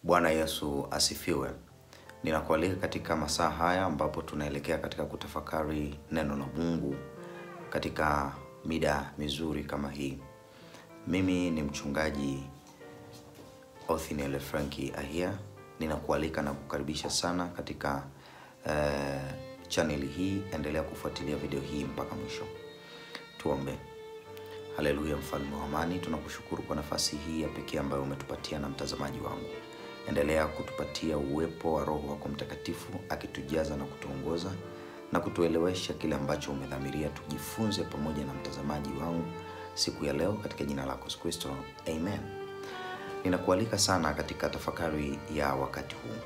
Bwana Yesu asifiwe. Ninakualika katika masaa haya ambapo tunaelekea katika kutafakari neno la Mungu katika mida mizuri kama hii. Mimi ni mchungaji Othniel Frankie Ahia. Ninakualika na kukaribisha sana katika channel hii. Endelea kufuatilia video hii mpaka mwisho. Tuombe. Haleluya. Mfalme wa amani, tunakushukuru kwa nafasi hii ya pekee ambayo umetupatia na mtazamaji wangu. Endelea kutupatia uwepo wa Roho wako Mtakatifu akitujaza na kutuongoza na kutuelewesha kile ambacho umedhamiria tujifunze pamoja na mtazamaji wangu siku ya leo katika jina lako Yesu Kristo. Amen. Ninakualika sana katika tafakari ya wakati huu.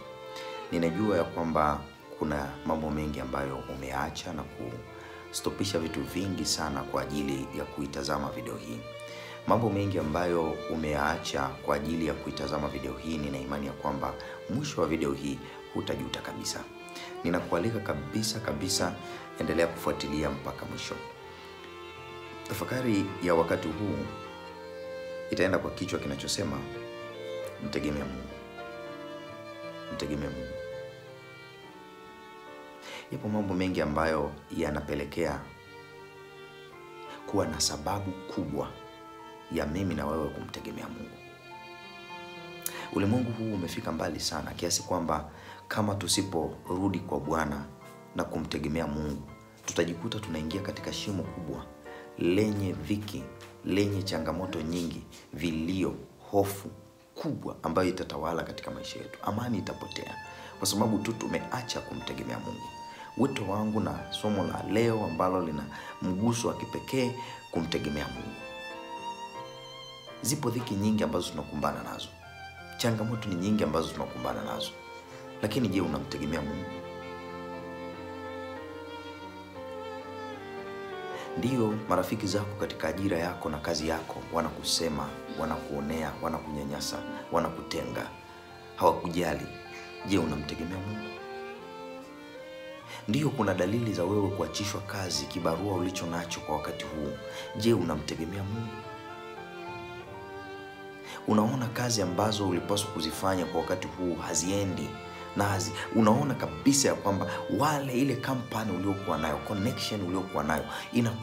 Ninajua ya kwamba kuna mambo mengi ambayo umeacha na kustopisha vitu vingi sana kwa ajili ya kuitazama video hii. Mambo mengi ambayo umeacha kwa ajili ya kuitazama video hii, nina imani ya kwamba mwisho wa video hii hutajuta kabisa. Ninakualika kabisa endelea kufuatilia mpaka mwisho. Tafakari ya wakati huu itaenda kwa kichwa kinachosema mtegemea Mungu. Mtegemea Mungu. Yapo mambo mengi ambayo yanapelekea kuwa na sababu kubwa ya mimi na wewe kumtegemea Mungu. Ulimwengu huu umefika mbali sana kiasi kwamba kama tusiporudi kwa Bwana na kumtegemea Mungu, tutajikuta tunaingia katika shimo kubwa lenye dhiki, lenye changamoto nyingi, vilio, hofu kubwa ambayo itatawala katika maisha yetu. Amani itapotea kwa sababu tu tumeacha kumtegemea Mungu. Wito wangu na somo la leo ambalo lina mguso wa kipekee, kumtegemea Mungu. Zipo dhiki nyingi ambazo tunakumbana nazo. Changamoto ni nyingi ambazo tunakumbana nazo. Lakini je, unamtegemea Mungu? Ndio, marafiki zako katika ajira yako na kazi yako wanakusema, wanakuonea, wanakunyanyasa, wanakutenga, hawakujali. Je, unamtegemea Mungu? Ndio, kuna dalili za wewe kuachishwa kazi, kibarua ulicho nacho kwa wakati huu. Je, unamtegemea Mungu? Unaona kazi ambazo ulipaswa kuzifanya kwa wakati huu haziendi, na unaona kabisa ya kwamba ile kampani uliokuwa nayo, connection uliokuwa nayo,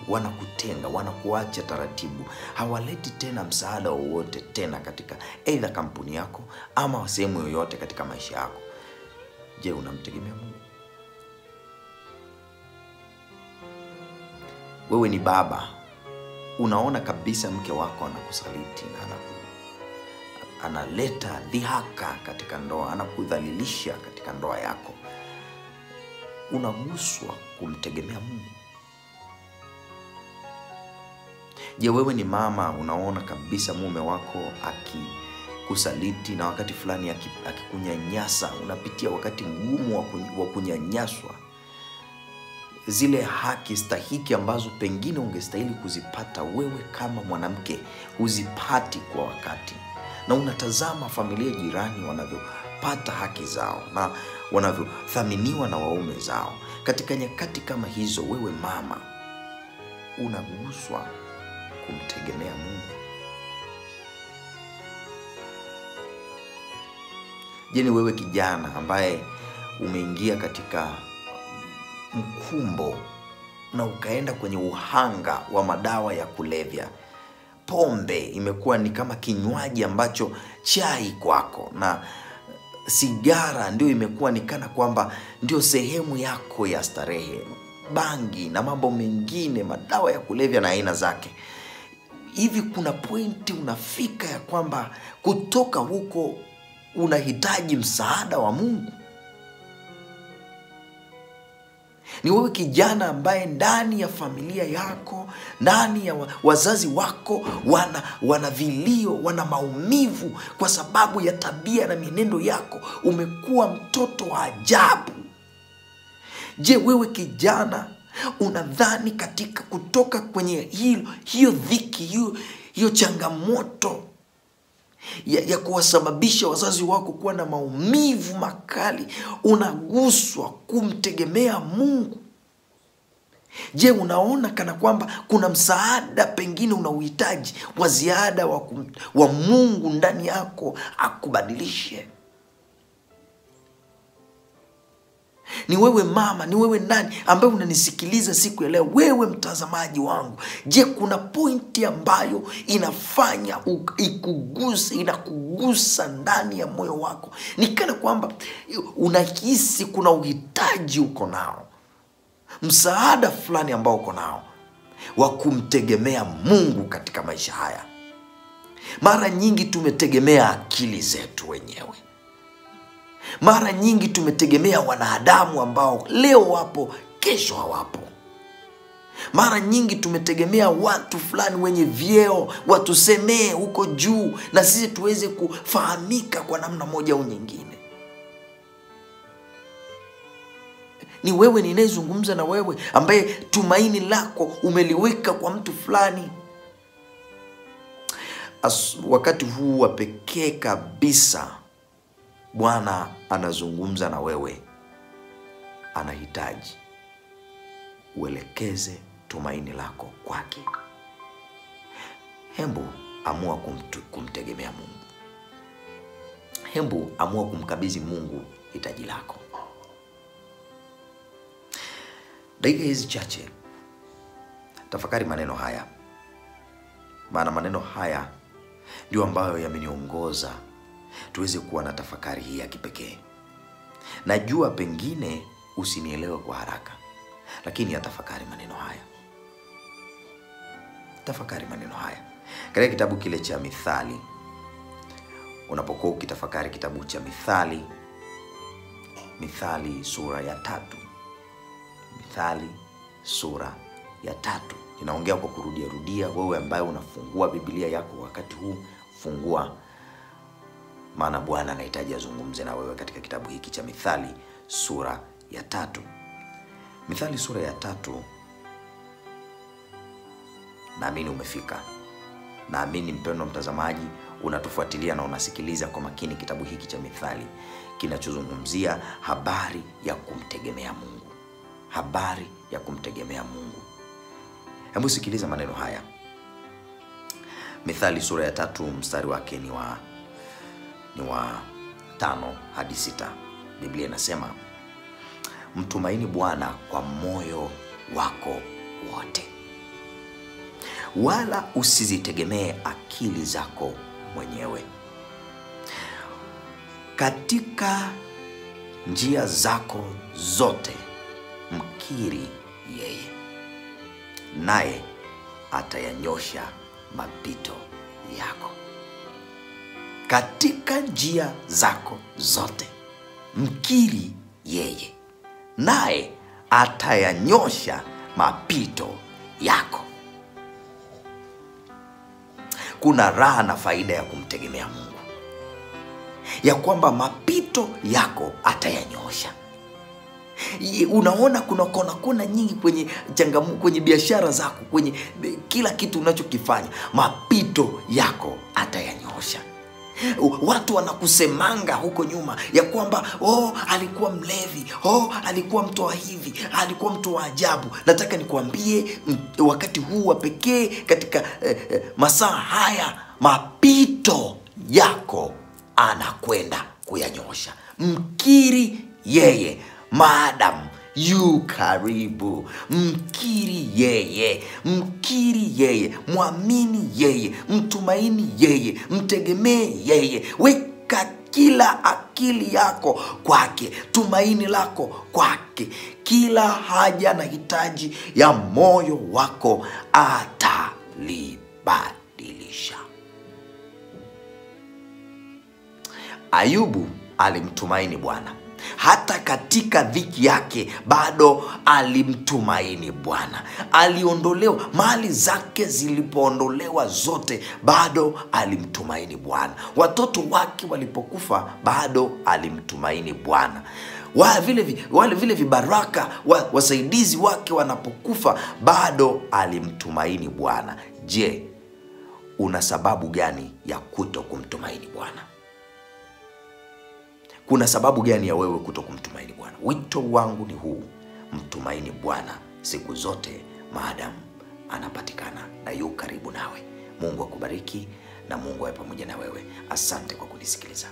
wanakutenga, wanakuacha taratibu. Hawaleti tena msaada wowote tena katika either kampuni yako ama sehemu yoyote katika maisha yako. Je, unamtegemea Mungu? Wewe ni baba, unaona kabisa mke wako anakusaliti na analeta dhihaka katika ndoa, anakudhalilisha katika ndoa yako. Unaguswa kumtegemea Mungu? Je, wewe ni mama, unaona kabisa mume wako akikusaliti na wakati fulani akikunyanyasa, unapitia wakati mgumu wa kunyanyaswa. Zile haki stahiki ambazo pengine ungestahili kuzipata wewe kama mwanamke huzipati kwa wakati. Na unatazama familia jirani wanavyopata haki zao na wanavyothaminiwa na waume zao. Katika nyakati kama hizo, wewe mama, unaguswa kumtegemea Mungu? Je, ni wewe kijana ambaye umeingia katika mkumbo na ukaenda kwenye uhanga wa madawa ya kulevya? Pombe imekuwa ni kama kinywaji ambacho chai kwako, na sigara ndio imekuwa ni kana kwamba ndio sehemu yako ya starehe. Bangi na mambo mengine, madawa ya kulevya na aina zake. Hivi kuna pointi unafika ya kwamba kutoka huko unahitaji msaada wa Mungu? Ni wewe kijana ambaye ndani ya familia yako, ndani ya wazazi wako wana vilio, wana maumivu kwa sababu ya tabia na mienendo yako. Umekuwa mtoto wa ajabu. Je, wewe kijana unadhani katika kutoka kwenye hiyo dhiki, hiyo changamoto ya kuwasababisha wazazi wako kuwa na maumivu makali, unaguswa kumtegemea Mungu? Je, unaona kana kwamba kuna msaada pengine unauhitaji wa ziada wa Mungu ndani yako akubadilishe? Ni wewe mama, ni wewe nani ambaye unanisikiliza siku ya leo, wewe mtazamaji wangu. Je, kuna pointi ambayo inafanya inakugusa ndani ya moyo wako? Ni kana kwamba unahisi kuna uhitaji uko nao, msaada fulani ambao uko nao wa kumtegemea Mungu katika maisha haya. Mara nyingi tumetegemea akili zetu wenyewe. Mara nyingi tumetegemea wanadamu ambao leo wapo, kesho hawapo. Mara nyingi tumetegemea watu fulani wenye vyeo watusemee huko juu na sisi tuweze kufahamika kwa namna moja au nyingine. Ni wewe ninayezungumza na wewe ambaye tumaini lako umeliweka kwa mtu fulani. Wakati huu wa pekee kabisa Bwana anazungumza na wewe. Anahitaji uelekeze tumaini lako kwake. Hembu amua kumtegemea Mungu. Hembu amua kumkabidhi Mungu hitaji lako. Dakika hizi chache tafakari maneno haya, maana maneno haya ndio ambayo yameniongoza tuweze kuwa na tafakari hii ya kipekee. Najua pengine usinielewe kwa haraka, lakini yatafakari maneno haya. Tafakari maneno haya katika kitabu kile cha Mithali. Unapokuwa ukitafakari kitabu cha Mithali sura ya 3. Mithali sura ya 3. Ninaongea kwa kurudia. Wewe ambaye unafungua Biblia yako wakati huu, fungua, maana Bwana anahitaji azungumze na wewe katika kitabu hiki cha Mithali sura ya 3. Mithali sura ya 3. Naamini umefika. Naamini mpendwa mtazamaji unatufuatilia na unasikiliza kwa makini kitabu hiki cha Mithali kinachozungumzia habari ya kumtegemea Mungu. Habari ya kumtegemea Mungu. Hebu sikiliza maneno haya. Mithali sura ya 3 mstari wake ni wa 5 hadi 6. Biblia inasema, mtumaini Bwana kwa moyo wako wote, wala usizitegemee akili zako mwenyewe. Katika njia zako zote mkiri yeye, naye atayanyosha mapito yako. Katika njia zako zote mkiri yeye, naye atayanyosha mapito yako. Kuna raha na faida ya kumtegemea Mungu, ya kwamba mapito yako atayanyosha. Unaona kuna nyingi kwenye biashara zako, kwenye kila kitu unachokifanya, mapito yako atayanyosha. Watu wanakusemanga huko nyuma ya kwamba alikuwa mlevi, alikuwa mtu wa hivi, alikuwa mtu wa ajabu. Nataka nikuambie wakati huu wa pekee katika masaa haya, mapito yako anakwenda kuyanyosha. Mkiri yeye maadamu yu karibu. Mkiri yeye, mwamini yeye, mtumaini yeye, mtegemee yeye. Weka kila akili yako kwake, tumaini lako kwake. Kila haja na hitaji ya moyo wako atalibadilisha. Ayubu alimtumaini Bwana. Hata katika dhiki yake bado alimtumaini Bwana. Aliondolewa, mali zake zilipoondolewa zote, bado alimtumaini Bwana. Watoto wake walipokufa, bado alimtumaini Bwana. Vile vibaraka wasaidizi wake wanapokufa, bado alimtumaini Bwana. Je, una sababu gani ya kutokumtumaini Bwana? Kuna sababu gani ya wewe kutokumtumaini Bwana? Wito wangu ni huu: mtumaini Bwana siku zote maadamu anapatikana na yu karibu nawe. Mungu akubariki na Mungu awe pamoja na wewe. Asante kwa kunisikiliza.